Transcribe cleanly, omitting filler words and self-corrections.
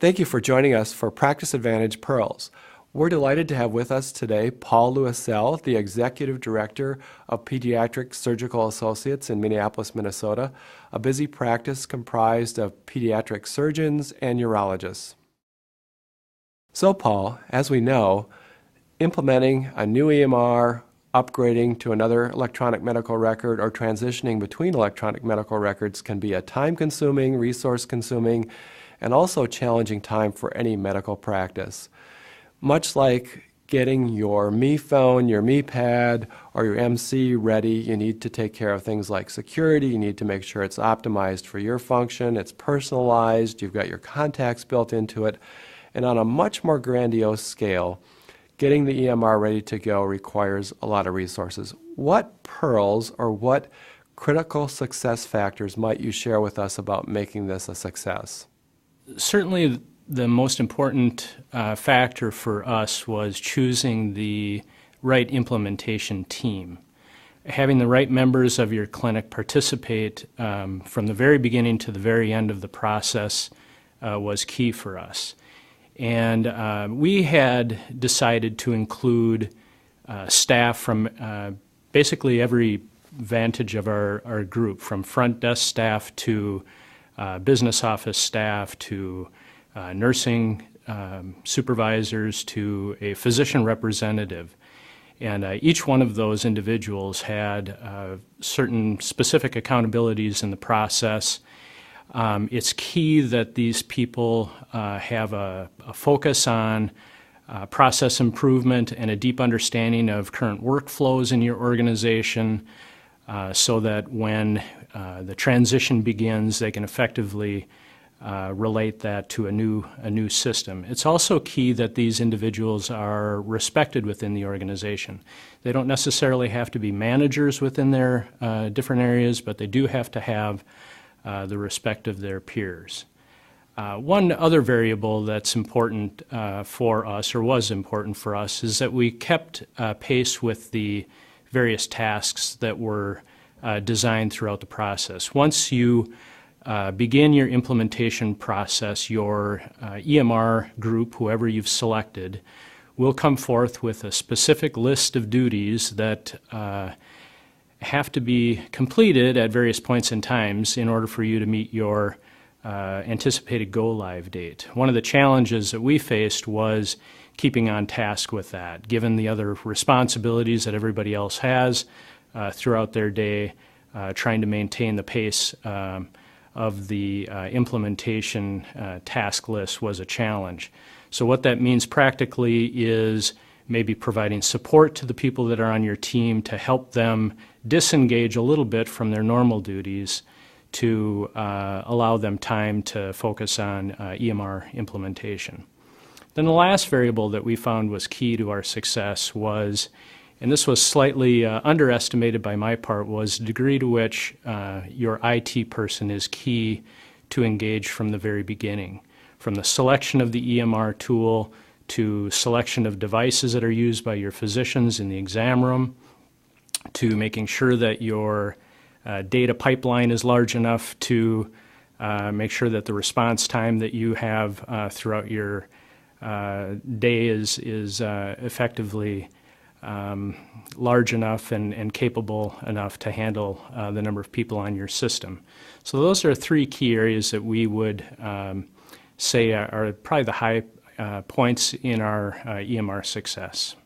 Thank you for joining us for Practice Advantage Pearls. We're delighted to have with us today Paul Louiselle, the Executive Director of Pediatric Surgical Associates in Minneapolis, Minnesota, a busy practice comprised of pediatric surgeons and urologists. So Paul, as we know, implementing a new EMR, upgrading to another electronic medical record, or transitioning between electronic medical records can be a time-consuming, resource-consuming, and also challenging time for any medical practice. Much like getting your Me phone, your Me Pad, or your MC ready, you need to take care of things like security. You need to make sure it's optimized for your function, it's personalized, you've got your contacts built into it, and on a much more grandiose scale, getting the EMR ready to go requires a lot of resources. What pearls or what critical success factors might you share with us about making this a success? Certainly the most important factor for us was choosing the right implementation team. Having the right members of your clinic participate from the very beginning to the very end of the process was key for us. And we had decided to include staff from basically every vantage of our group, from front desk staff to business office staff to nursing supervisors to a physician representative. And each one of those individuals had certain specific accountabilities in the process. It's key that these people have a focus on process improvement and a deep understanding of current workflows in your organization so that when the transition begins, they can effectively relate that to a new system. It's also key that these individuals are respected within the organization. They don't necessarily have to be managers within their different areas, but they do have to have the respect of their peers. One other variable that's important for us, or was important for us, is that we kept pace with the various tasks that were designed throughout the process. Once you begin your implementation process, your EMR group, whoever you've selected, will come forth with a specific list of duties that have to be completed at various points in times in order for you to meet your anticipated go-live date. One of the challenges that we faced was keeping on task with that, given the other responsibilities that everybody else has throughout their day, trying to maintain the pace of the implementation task list was a challenge. So what that means practically is maybe providing support to the people that are on your team to help them disengage a little bit from their normal duties to allow them time to focus on EMR implementation. Then the last variable that we found was key to our success was, and this was slightly underestimated by my part, was the degree to which your IT person is key to engage from the very beginning. From the selection of the EMR tool to selection of devices that are used by your physicians in the exam room, to making sure that your data pipeline is large enough to make sure that the response time that you have throughout your day is effectively large enough and capable enough to handle the number of people on your system. So those are three key areas that we would say are probably the high points in our EMR success.